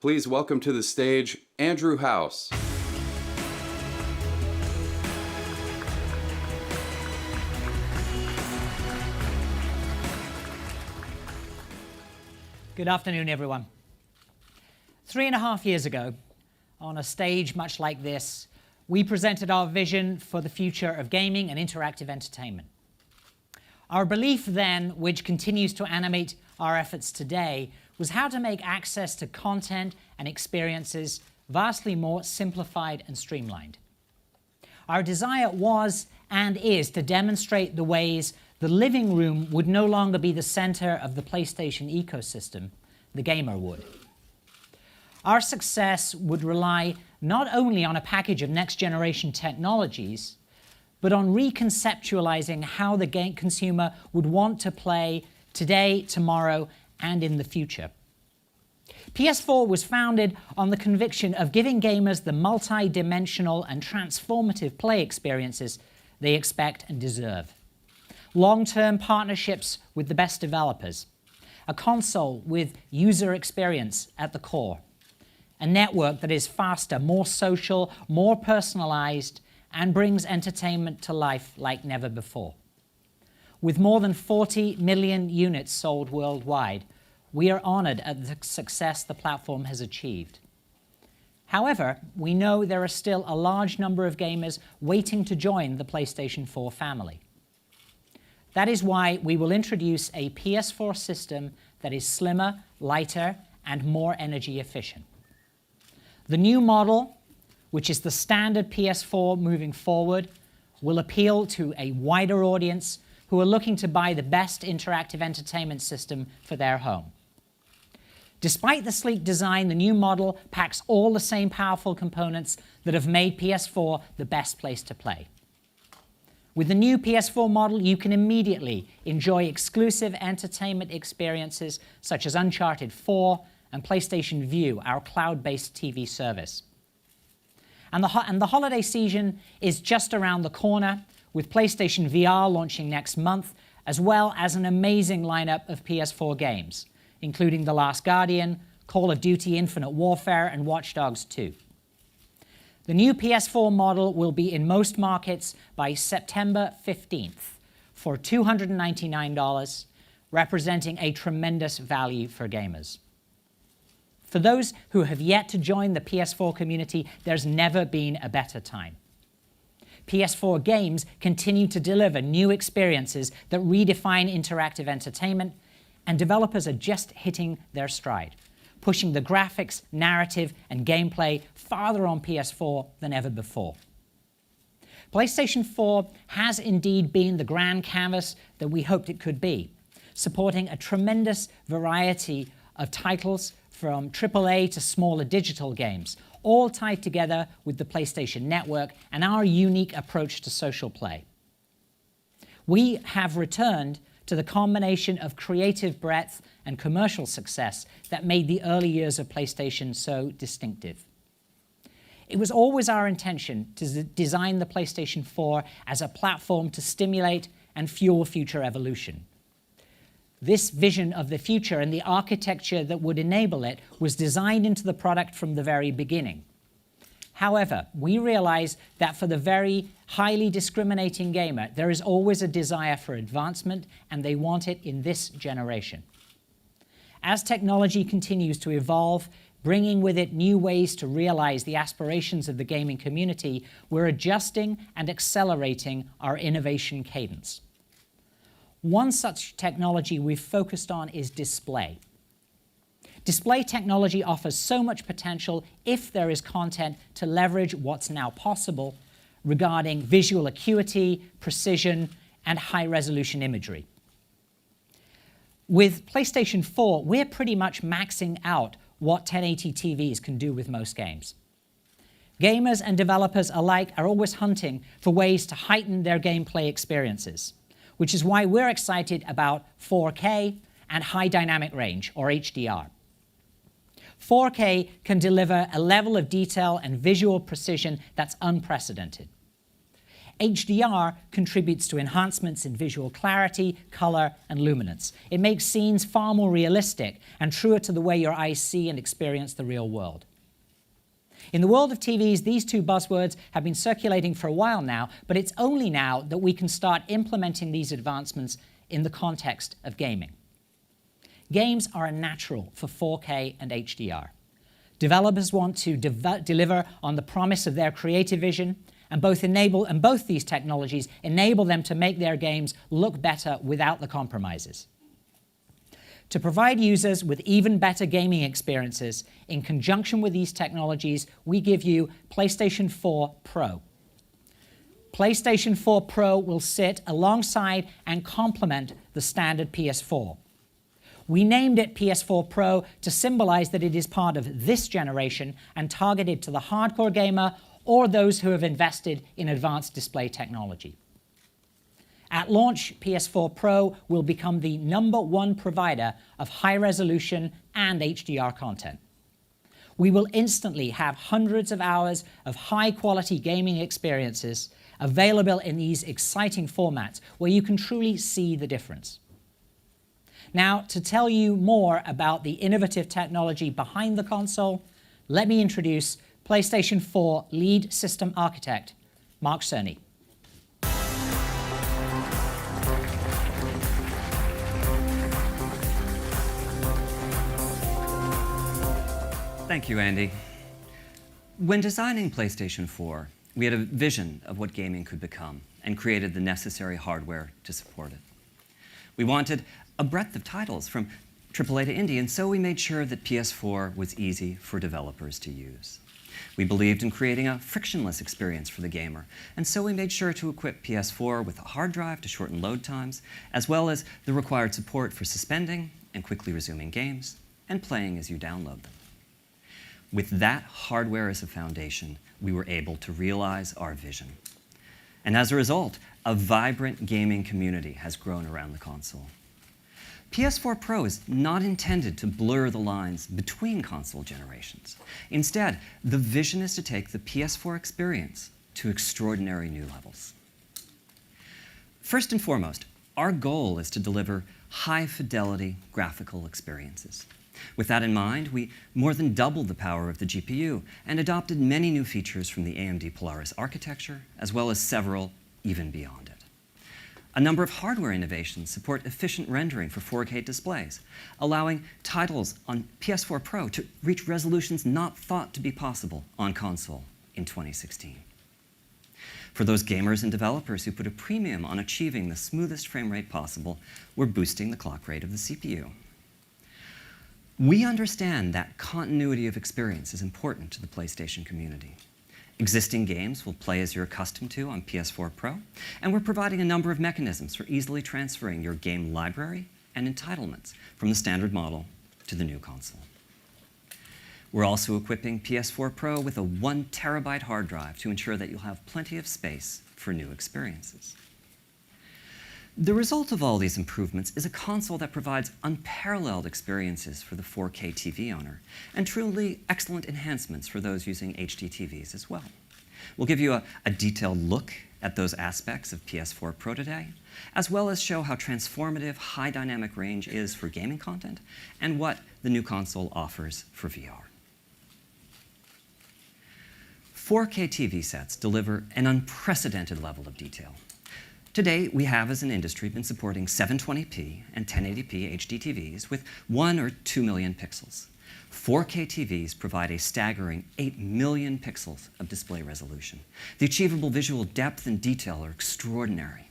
Please welcome to the stage Andrew House. Good afternoon, everyone. 3.5 years ago, on a stage much like this, we presented our vision for the future of gaming and interactive entertainment. Our belief then, which continues to animate our efforts today, was how to make access to content and experiences vastly more simplified and streamlined. Our desire was and is to demonstrate the ways the living room would no longer be the center of the PlayStation ecosystem, the gamer would. Our success would rely not only on a package of next-generation technologies, but on reconceptualizing how the game consumer would want to play today, tomorrow, and in the future. PS4 was founded on the conviction of giving gamers the multi-dimensional and transformative play experiences they expect and deserve. Long-term partnerships with the best developers, a console with user experience at the core, a network that is faster, more social, more personalized, and brings entertainment to life like never before. With more than 40 million units sold worldwide, we are honored at the success the platform has achieved. However, we know there are still a large number of gamers waiting to join the PlayStation 4 family. That is why we will introduce a PS4 system that is slimmer, lighter, and more energy efficient. The new model, which is the standard PS4 moving forward, will appeal to a wider audience who are looking to buy the best interactive entertainment system for their home. Despite the sleek design, the new model packs all the same powerful components that have made PS4 the best place to play. With the new PS4 model, you can immediately enjoy exclusive entertainment experiences such as Uncharted 4 and PlayStation Vue, our cloud-based TV service. And the holiday season is just around the corner, with PlayStation VR launching next month, as well as an amazing lineup of PS4 games, including The Last Guardian, Call of Duty Infinite Warfare, and Watch Dogs 2. The new PS4 model will be in most markets by September 15th for $299, representing a tremendous value for gamers. For those who have yet to join the PS4 community, there's never been a better time. PS4 games continue to deliver new experiences that redefine interactive entertainment, and developers are just hitting their stride, pushing the graphics, narrative, and gameplay farther on PS4 than ever before. PlayStation 4 has indeed been the grand canvas that we hoped it could be, supporting a tremendous variety of titles from AAA to smaller digital games, all tied together with the PlayStation Network and our unique approach to social play. We have returned to the combination of creative breadth and commercial success that made the early years of PlayStation so distinctive. It was always our intention to design the PlayStation 4 as a platform to stimulate and fuel future evolution. This vision of the future and the architecture that would enable it was designed into the product from the very beginning. However, we realize that for the very highly discriminating gamer, there is always a desire for advancement, and they want it in this generation. As technology continues to evolve, bringing with it new ways to realize the aspirations of the gaming community, we're adjusting and accelerating our innovation cadence. One such technology we've focused on is display. Display technology offers so much potential if there is content to leverage what's now possible regarding visual acuity, precision, and high-resolution imagery. With PlayStation 4, we're pretty much maxing out what 1080 TVs can do with most games. Gamers and developers alike are always hunting for ways to heighten their gameplay experiences, which is why we're excited about 4K and high dynamic range, or HDR. 4K can deliver a level of detail and visual precision that's unprecedented. HDR contributes to enhancements in visual clarity, color, and luminance. It makes scenes far more realistic and truer to the way your eyes see and experience the real world. In the world of TVs, these two buzzwords have been circulating for a while now, but it's only now that we can start implementing these advancements in the context of gaming. Games are a natural for 4K and HDR. Developers want to deliver on the promise of their creative vision, and both these technologies enable them to make their games look better without the compromises. To provide users with even better gaming experiences, in conjunction with these technologies, we give you PlayStation 4 Pro. PlayStation 4 Pro will sit alongside and complement the standard PS4. We named it PS4 Pro to symbolize that it is part of this generation and targeted to the hardcore gamer or those who have invested in advanced display technology. At launch, PS4 Pro will become the #1 provider of high-resolution and HDR content. We will instantly have hundreds of hours of high-quality gaming experiences available in these exciting formats where you can truly see the difference. Now, to tell you more about the innovative technology behind the console, let me introduce PlayStation 4 lead system architect, Mark Cerny. Thank you, Andy. When designing PlayStation 4, we had a vision of what gaming could become and created the necessary hardware to support it. We wanted a breadth of titles from AAA to indie, and so we made sure that PS4 was easy for developers to use. We believed in creating a frictionless experience for the gamer, and so we made sure to equip PS4 with a hard drive to shorten load times, as well as the required support for suspending and quickly resuming games, and playing as you download them. With that hardware as a foundation, we were able to realize our vision. And as a result, a vibrant gaming community has grown around the console. PS4 Pro is not intended to blur the lines between console generations. Instead, the vision is to take the PS4 experience to extraordinary new levels. First and foremost, our goal is to deliver high-fidelity graphical experiences. With that in mind, we more than doubled the power of the GPU and adopted many new features from the AMD Polaris architecture, as well as several even beyond it. A number of hardware innovations support efficient rendering for 4K displays, allowing titles on PS4 Pro to reach resolutions not thought to be possible on console in 2016. For those gamers and developers who put a premium on achieving the smoothest frame rate possible, we're boosting the clock rate of the CPU. We understand that continuity of experience is important to the PlayStation community. Existing games will play as you're accustomed to on PS4 Pro, and we're providing a number of mechanisms for easily transferring your game library and entitlements from the standard model to the new console. We're also equipping PS4 Pro with a 1 terabyte hard drive to ensure that you'll have plenty of space for new experiences. The result of all these improvements is a console that provides unparalleled experiences for the 4K TV owner and truly excellent enhancements for those using HDTVs as well. We'll give you a detailed look at those aspects of PS4 Pro today, as well as show how transformative high dynamic range is for gaming content and what the new console offers for VR. 4K TV sets deliver an unprecedented level of detail. Today, we have, as an industry, been supporting 720p and 1080p HDTVs with 1 or 2 million pixels. 4K TVs provide a staggering 8 million pixels of display resolution. The achievable visual depth and detail are extraordinary.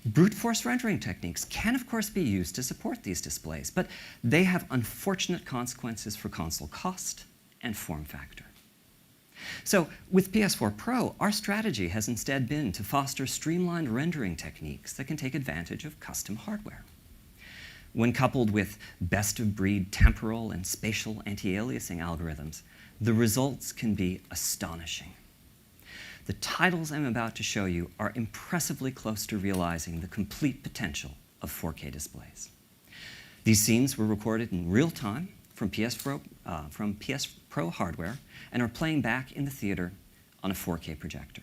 Brute force rendering techniques can, of course, be used to support these displays, but they have unfortunate consequences for console cost and form factor. So with PS4 Pro, our strategy has instead been to foster streamlined rendering techniques that can take advantage of custom hardware. When coupled with best-of-breed temporal and spatial anti-aliasing algorithms, the results can be astonishing. The titles I'm about to show you are impressively close to realizing the complete potential of 4K displays. These scenes were recorded in real time from PS Pro hardware and are playing back in the theater on a 4K projector.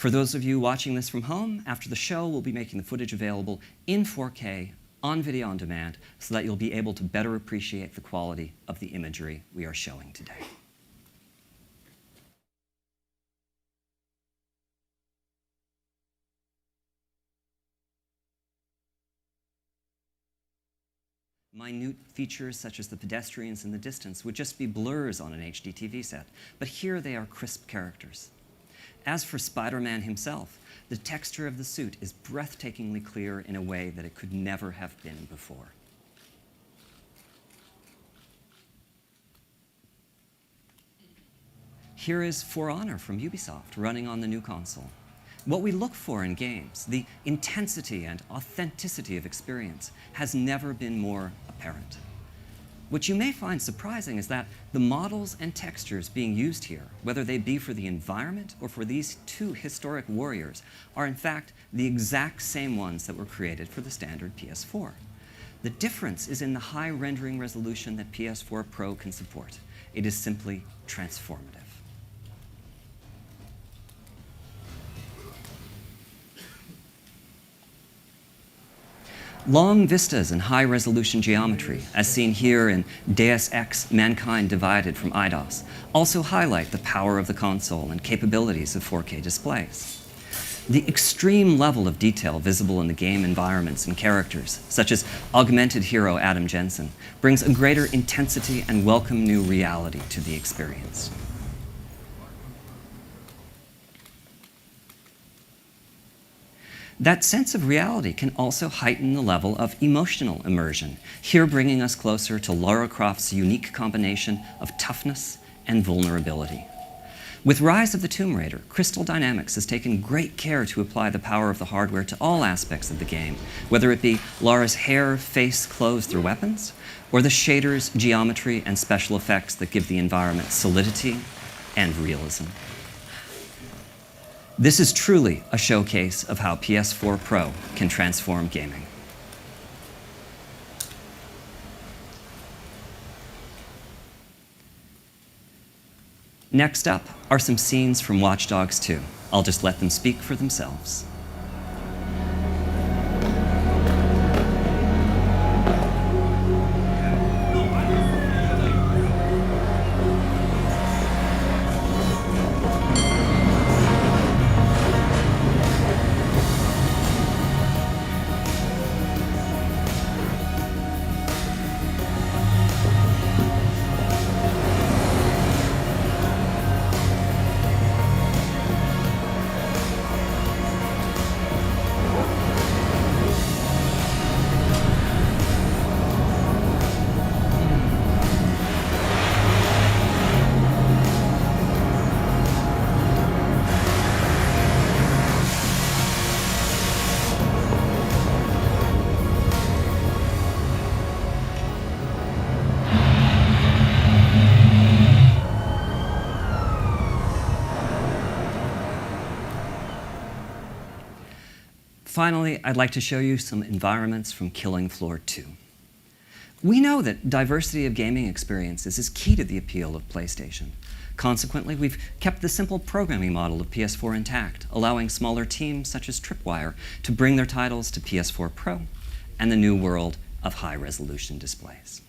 For those of you watching this from home, after the show, we'll be making the footage available in 4K on video on demand so that you'll be able to better appreciate the quality of the imagery we are showing today. Minute features such as the pedestrians in the distance would just be blurs on an HDTV set, but here they are crisp characters. As for Spider-Man himself, the texture of the suit is breathtakingly clear in a way that it could never have been before. Here is For Honor from Ubisoft running on the new console. What we look for in games, the intensity and authenticity of experience, has never been more apparent. What you may find surprising is that the models and textures being used here, whether they be for the environment or for these two historic warriors, are in fact the exact same ones that were created for the standard PS4. The difference is in the high rendering resolution that PS4 Pro can support. It is simply transformative. Long vistas and high-resolution geometry, as seen here in Deus Ex: Mankind Divided from Eidos, also highlight the power of the console and capabilities of 4K displays. The extreme level of detail visible in the game environments and characters, such as augmented hero Adam Jensen, brings a greater intensity and welcome new reality to the experience. That sense of reality can also heighten the level of emotional immersion, here bringing us closer to Lara Croft's unique combination of toughness and vulnerability. With Rise of the Tomb Raider, Crystal Dynamics has taken great care to apply the power of the hardware to all aspects of the game, whether it be Lara's hair, face, clothes through weapons, or the shaders, geometry, and special effects that give the environment solidity and realism. This is truly a showcase of how PS4 Pro can transform gaming. Next up are some scenes from Watch Dogs 2. I'll just let them speak for themselves. Finally, I'd like to show you some environments from Killing Floor 2. We know that diversity of gaming experiences is key to the appeal of PlayStation. Consequently, we've kept the simple programming model of PS4 intact, allowing smaller teams such as Tripwire to bring their titles to PS4 Pro and the new world of high-resolution displays.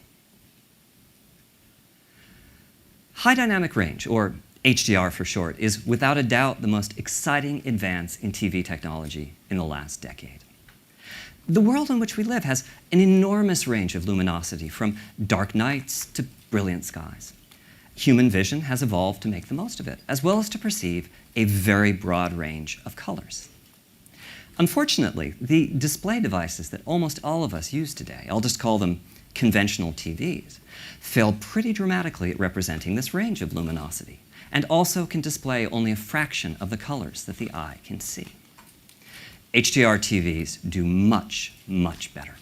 High dynamic range, or HDR for short, is without a doubt the most exciting advance in TV technology in the last decade. The world in which we live has an enormous range of luminosity, from dark nights to brilliant skies. Human vision has evolved to make the most of it, as well as to perceive a very broad range of colors. Unfortunately, the display devices that almost all of us use today, I'll just call them conventional TVs, fail pretty dramatically at representing this range of luminosity, and also can display only a fraction of the colors that the eye can see. HDR TVs do much, much better.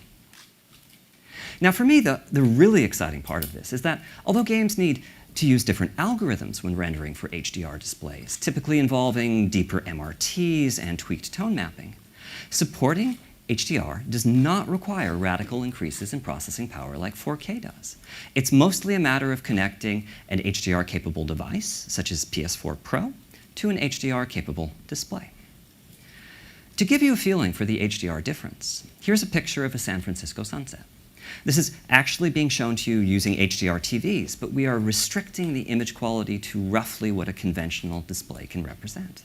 Now for me, the really exciting part of this is that although games need to use different algorithms when rendering for HDR displays, typically involving deeper MRTs and tweaked tone mapping, supporting HDR does not require radical increases in processing power like 4K does. It's mostly a matter of connecting an HDR-capable device, such as PS4 Pro, to an HDR-capable display. To give you a feeling for the HDR difference, here's a picture of a San Francisco sunset. This is actually being shown to you using HDR TVs, but we are restricting the image quality to roughly what a conventional display can represent.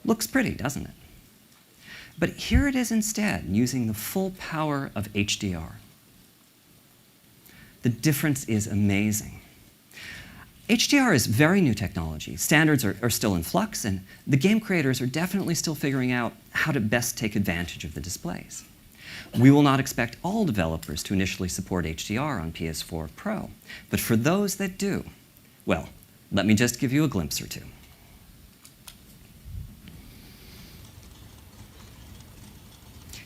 Looks pretty, doesn't it? But here it is instead, using the full power of HDR. The difference is amazing. HDR is very new technology. Standards are still in flux, and the game creators are definitely still figuring out how to best take advantage of the displays. We will not expect all developers to initially support HDR on PS4 Pro, but for those that do, well, let me just give you a glimpse or two.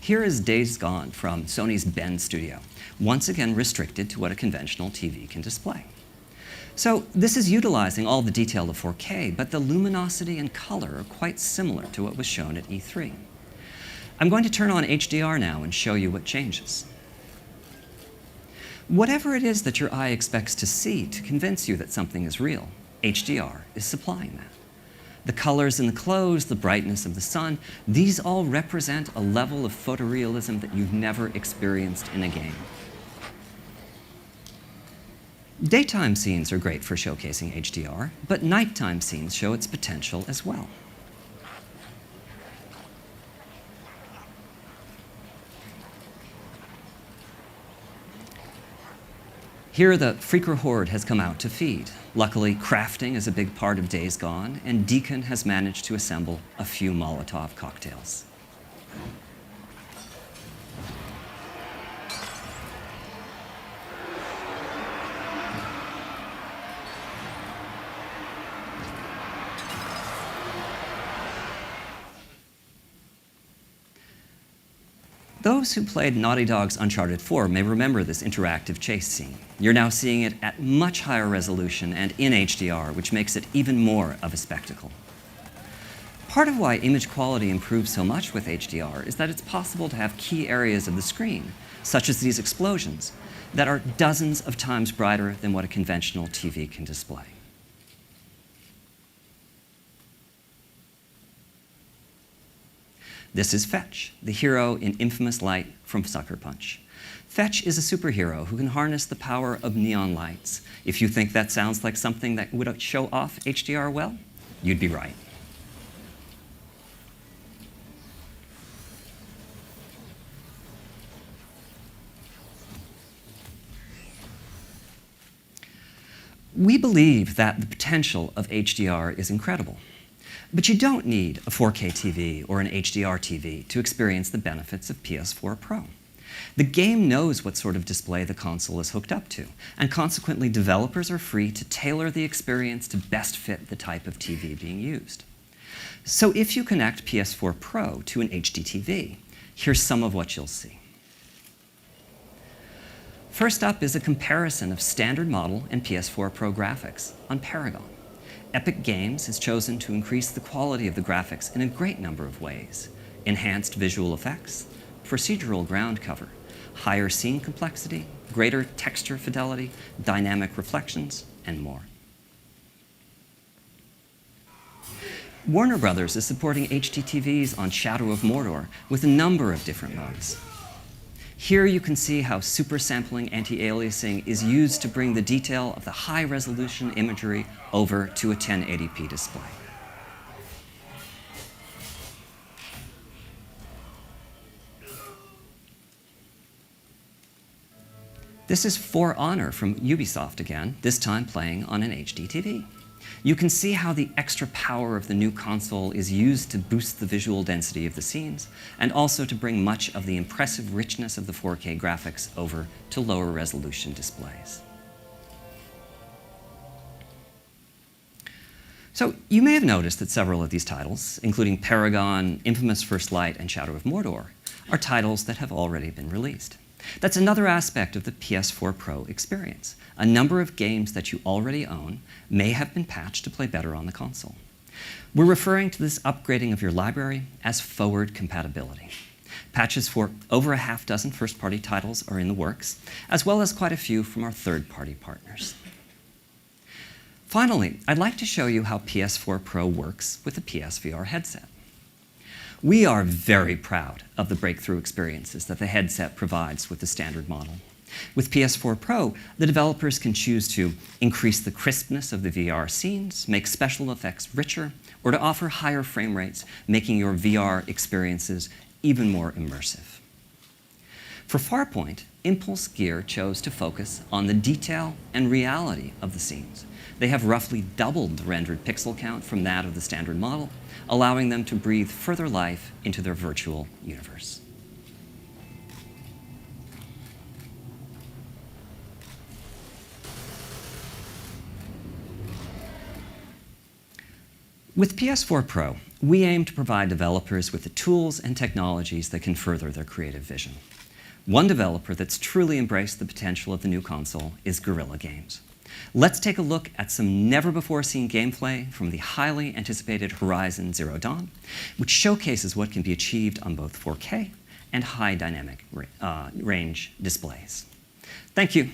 Here is Days Gone from Sony's Bend studio, once again restricted to what a conventional TV can display. So this is utilizing all the detail of 4K, but the luminosity and color are quite similar to what was shown at E3. I'm going to turn on HDR now and show you what changes. Whatever it is that your eye expects to see to convince you that something is real, HDR is supplying that. The colors in the clothes, the brightness of the sun, these all represent a level of photorealism that you've never experienced in a game. Daytime scenes are great for showcasing HDR, but nighttime scenes show its potential as well. Here, the Freaker Horde has come out to feed. Luckily, crafting is a big part of Days Gone, and Deacon has managed to assemble a few Molotov cocktails. Those who played Naughty Dog's Uncharted 4 may remember this interactive chase scene. You're now seeing it at much higher resolution and in HDR, which makes it even more of a spectacle. Part of why image quality improves so much with HDR is that it's possible to have key areas of the screen, such as these explosions, that are dozens of times brighter than what a conventional TV can display. This is Fetch, the hero in Infamous Light from Sucker Punch. Fetch is a superhero who can harness the power of neon lights. If you think that sounds like something that would show off HDR well, you'd be right. We believe that the potential of HDR is incredible. But you don't need a 4K TV or an HDR TV to experience the benefits of PS4 Pro. The game knows what sort of display the console is hooked up to, and consequently developers are free to tailor the experience to best fit the type of TV being used. So if you connect PS4 Pro to an HDTV, here's some of what you'll see. First up is a comparison of standard model and PS4 Pro graphics on Paragon. Epic Games has chosen to increase the quality of the graphics in a great number of ways. Enhanced visual effects, procedural ground cover, higher scene complexity, greater texture fidelity, dynamic reflections, and more. Warner Brothers is supporting HDTVs on Shadow of Mordor with a number of different modes. Here you can see how super sampling anti-aliasing is used to bring the detail of the high-resolution imagery over to a 1080p display. This is For Honor from Ubisoft again, this time playing on an HDTV. You can see how the extra power of the new console is used to boost the visual density of the scenes, and also to bring much of the impressive richness of the 4K graphics over to lower resolution displays. So you may have noticed that several of these titles, including Paragon, Infamous First Light, and Shadow of Mordor, are titles that have already been released. That's another aspect of the PS4 Pro experience. A number of games that you already own may have been patched to play better on the console. We're referring to this upgrading of your library as forward compatibility. Patches for over a half dozen first-party titles are in the works, as well as quite a few from our third-party partners. Finally, I'd like to show you how PS4 Pro works with the PSVR headset. We are very proud of the breakthrough experiences that the headset provides with the standard model. With PS4 Pro, the developers can choose to increase the crispness of the VR scenes, make special effects richer, or to offer higher frame rates, making your VR experiences even more immersive. For Farpoint, Impulse Gear chose to focus on the detail and reality of the scenes. They have roughly doubled the rendered pixel count from that of the standard model, allowing them to breathe further life into their virtual universe. With PS4 Pro, we aim to provide developers with the tools and technologies that can further their creative vision. One developer that's truly embraced the potential of the new console is Guerrilla Games. Let's take a look at some never-before-seen gameplay from the highly anticipated Horizon Zero Dawn, which showcases what can be achieved on both 4K and high dynamic range displays. Thank you.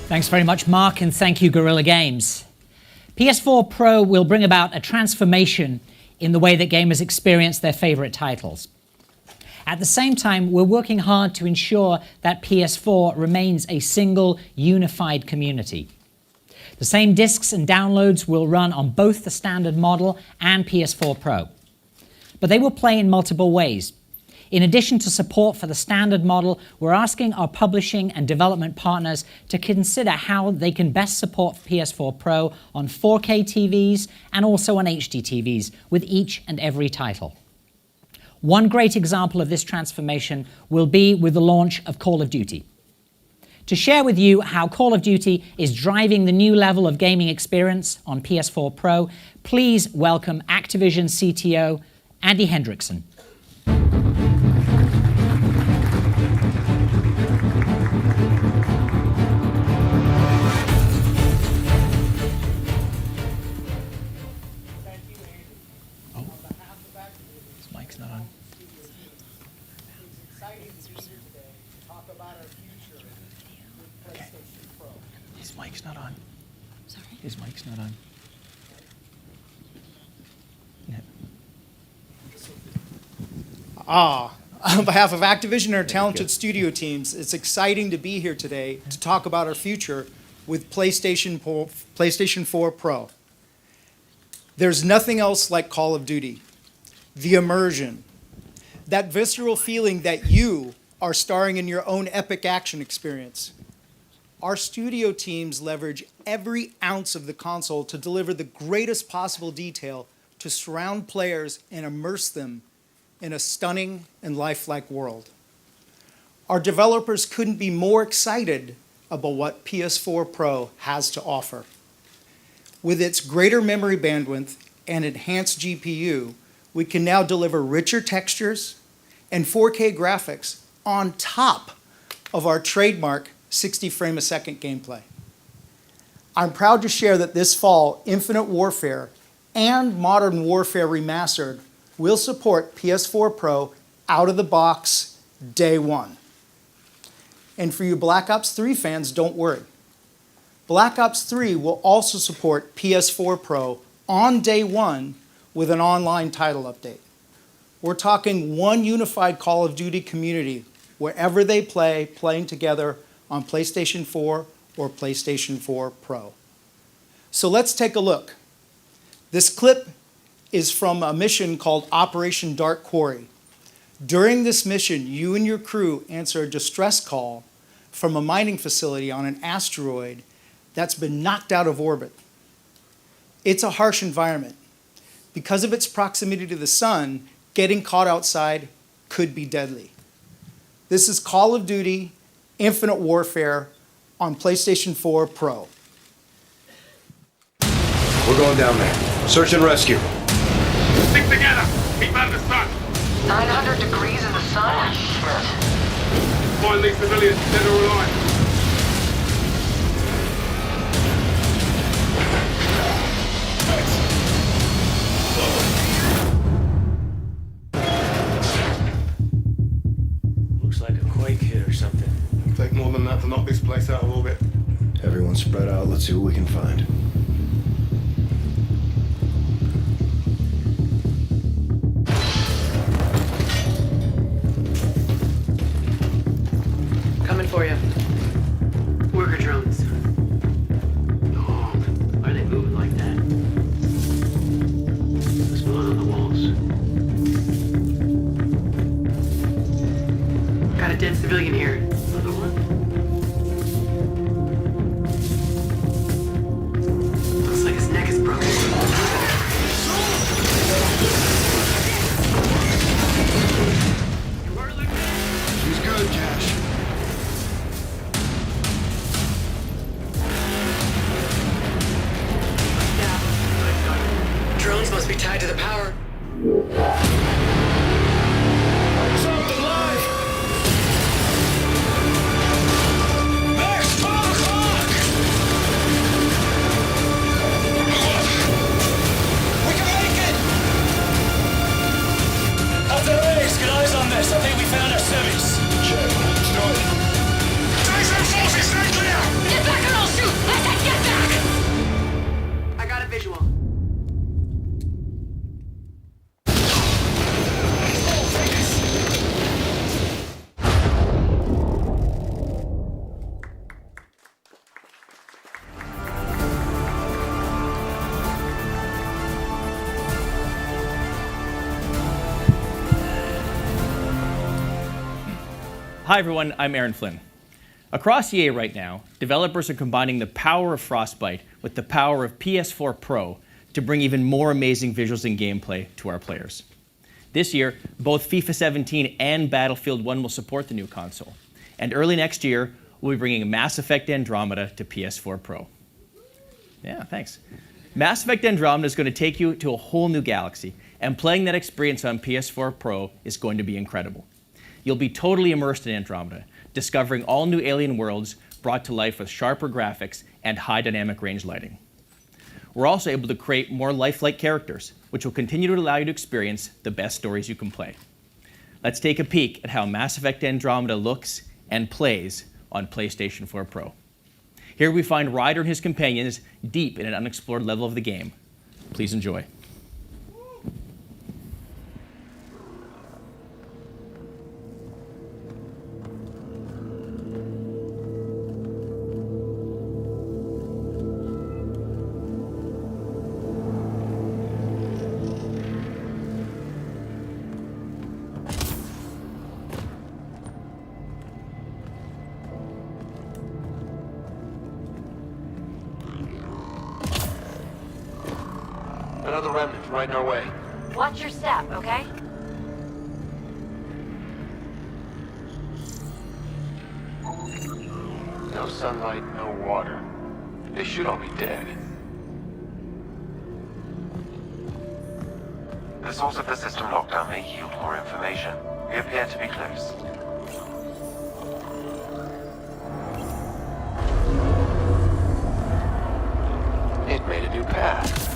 Thanks very much, Mark, and thank you, Guerrilla Games. PS4 Pro will bring about a transformation in the way that gamers experience their favorite titles. At the same time, we're working hard to ensure that PS4 remains a single, unified community. The same discs and downloads will run on both the standard model and PS4 Pro. But they will play in multiple ways. In addition to support for the standard model, we're asking our publishing and development partners to consider how they can best support PS4 Pro on 4K TVs and also on HDTVs with each and every title. One great example of this transformation will be with the launch of Call of Duty. To share with you how Call of Duty is driving the new level of gaming experience on PS4 Pro, please welcome Activision CTO Andy Hendrickson. Mic's not on. Sorry? His mic's not on. On behalf of Activision and our talented studio teams, it's exciting to be here today to talk about our future with PlayStation 4 Pro. There's nothing else like Call of Duty. The immersion, that visceral feeling that you are starring in your own epic action experience. Our studio teams leverage every ounce of the console to deliver the greatest possible detail to surround players and immerse them in a stunning and lifelike world. Our developers couldn't be more excited about what PS4 Pro has to offer. With its greater memory bandwidth and enhanced GPU, we can now deliver richer textures and 4K graphics on top of our trademark 60 frame a second gameplay. I'm proud to share that this fall, Infinite Warfare and Modern Warfare Remastered will support PS4 Pro out of the box day one. And for you Black Ops 3 fans, don't worry. Black Ops 3 will also support PS4 Pro on day one with an online title update. We're talking one unified Call of Duty community wherever they play, playing together on PlayStation 4 or PlayStation 4 Pro. So let's take a look. This clip is from a mission called Operation Dark Quarry. During this mission, you and your crew answer a distress call from a mining facility on an asteroid that's been knocked out of orbit. It's a harsh environment. Because of its proximity to the sun, getting caught outside could be deadly. This is Call of Duty Infinite Warfare on PlayStation 4 Pro. We're going down there. Search and rescue. Stick together. Keep out of the sun. 900 degrees in the sun? Find these civilians dead or alive. Looks like a quake hit or something. It'll take more than that to knock this place out of orbit. Everyone spread out. Let's see what we can find. Coming for you. Worker drones. Oh, why are they moving like that? What's going on the walls? Got a dead civilian here. Another one? Looks like his neck is broken. She's good, Cash. Drones must be tied to the power. Something live! Hi everyone, I'm Aaron Flynn. Across EA right now, developers are combining the power of Frostbite with the power of PS4 Pro to bring even more amazing visuals and gameplay to our players. This year, both FIFA 17 and Battlefield 1 will support the new console. And early next year, we'll be bringing Mass Effect Andromeda to PS4 Pro. Yeah, thanks. Mass Effect Andromeda is going to take you to a whole new galaxy, and playing that experience on PS4 Pro is going to be incredible. You'll be totally immersed in Andromeda, discovering all new alien worlds brought to life with sharper graphics and high dynamic range lighting. We're also able to create more lifelike characters, which will continue to allow you to experience the best stories you can play. Let's take a peek at how Mass Effect Andromeda looks and plays on PlayStation 4 Pro. Here we find Ryder and his companions deep in an unexplored level of the game. Please enjoy. Another remnant right in our way. Watch your step, okay? No sunlight, no water. They should all be dead. The source of the system lockdown may yield more information. We appear to be close. It made a new path.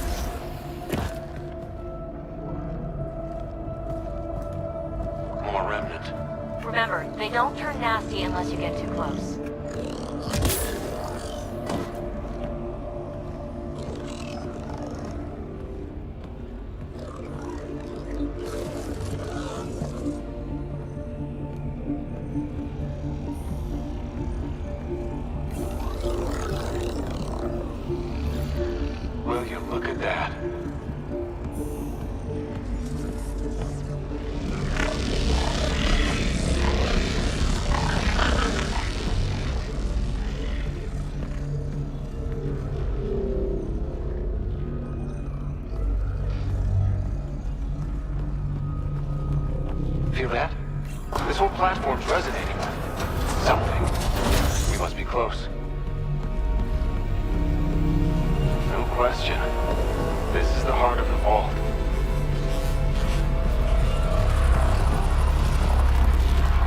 More remnant. Remember, they don't turn nasty unless you get too close. Will you look at that? Feel that? This whole platform's resonating with something. We must be close. No question. This is the heart of the vault.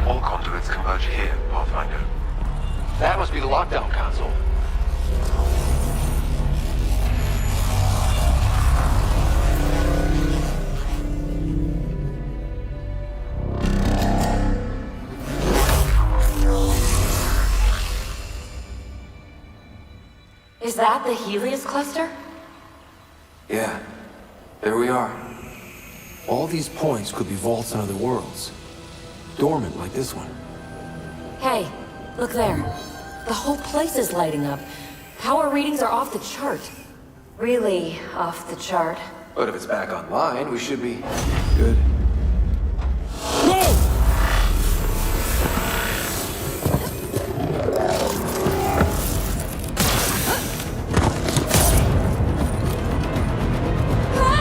All conduits converge here, Pathfinder. That must be the lockdown console. Is that the Helios cluster? Yeah, there we are. All these points could be vaults in other worlds. Dormant like this one. Hey, look there. The whole place is lighting up. Power readings are off the chart. Really off the chart. But if it's back online, we should be good.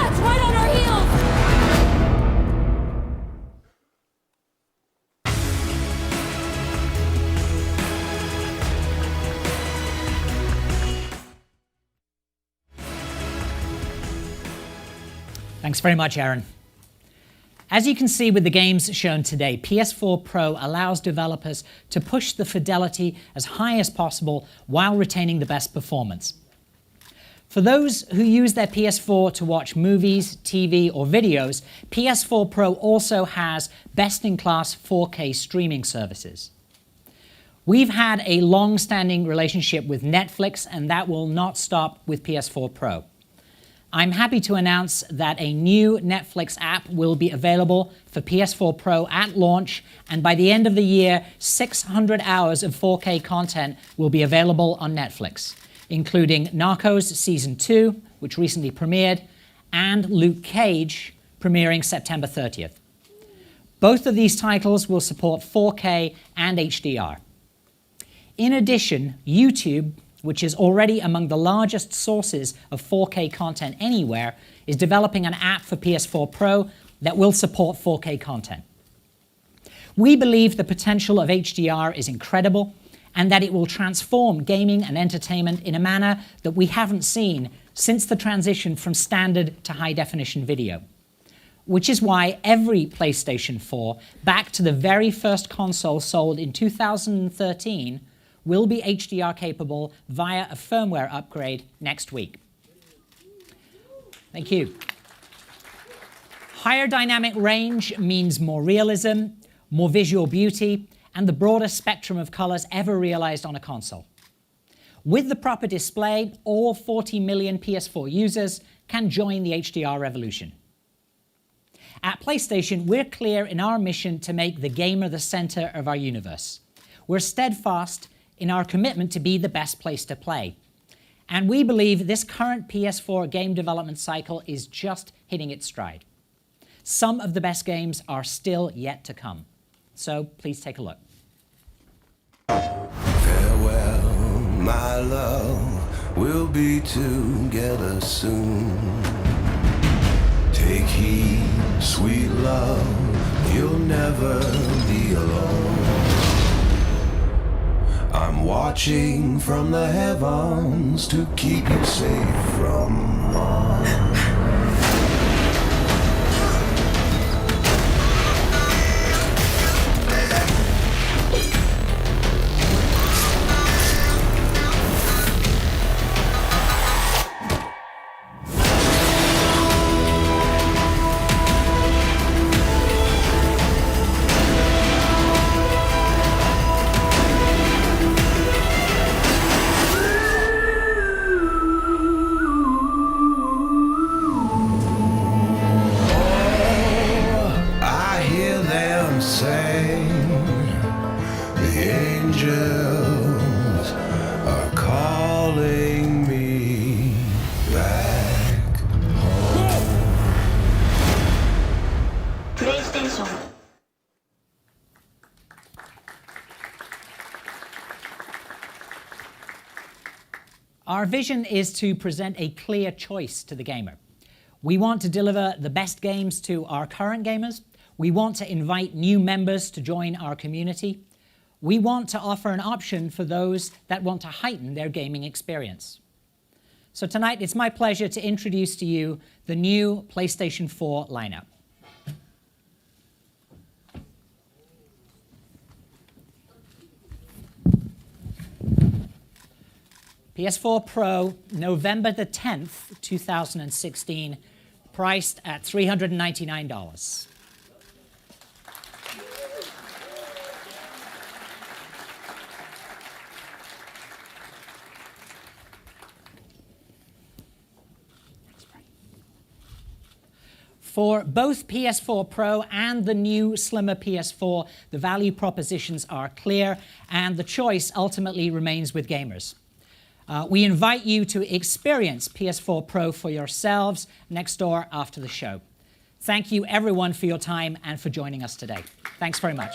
It's right on our heels! Thanks very much, Aaron. As you can see with the games shown today, PS4 Pro allows developers to push the fidelity as high as possible while retaining the best performance. For those who use their PS4 to watch movies, TV, or videos, PS4 Pro also has best-in-class 4K streaming services. We've had a long-standing relationship with Netflix, and that will not stop with PS4 Pro. I'm happy to announce that a new Netflix app will be available for PS4 Pro at launch, and by the end of the year, 600 hours of 4K content will be available on Netflix, including Narcos Season 2, which recently premiered, and Luke Cage, premiering September 30th. Both of these titles will support 4K and HDR. In addition, YouTube, which is already among the largest sources of 4K content anywhere, is developing an app for PS4 Pro that will support 4K content. We believe the potential of HDR is incredible and that it will transform gaming and entertainment in a manner that we haven't seen since the transition from standard to high-definition video. Which is why every PlayStation 4, back to the very first console sold in 2013, will be HDR capable via a firmware upgrade next week. Thank you. Higher dynamic range means more realism, more visual beauty, and the broadest spectrum of colors ever realized on a console. With the proper display, all 40 million PS4 users can join the HDR revolution. At PlayStation, we're clear in our mission to make the gamer the center of our universe. We're steadfast in our commitment to be the best place to play. And we believe this current PS4 game development cycle is just hitting its stride. Some of the best games are still yet to come. So please take a look. Farewell, my love, we'll be together soon. Take heed, sweet love, you'll never be alone. I'm watching from the heavens to keep you safe from harm. PlayStation. Our vision is to present a clear choice to the gamer. We want to deliver the best games to our current gamers. We want to invite new members to join our community. We want to offer an option for those that want to heighten their gaming experience. So tonight, it's my pleasure to introduce to you the new PlayStation 4 lineup. PS4 Pro, November the 10th, 2016, priced at $399. For both PS4 Pro and the new slimmer PS4, the value propositions are clear, and the choice ultimately remains with gamers. We invite you to experience PS4 Pro for yourselves next door after the show. Thank you, everyone, for your time and for joining us today. Thanks very much.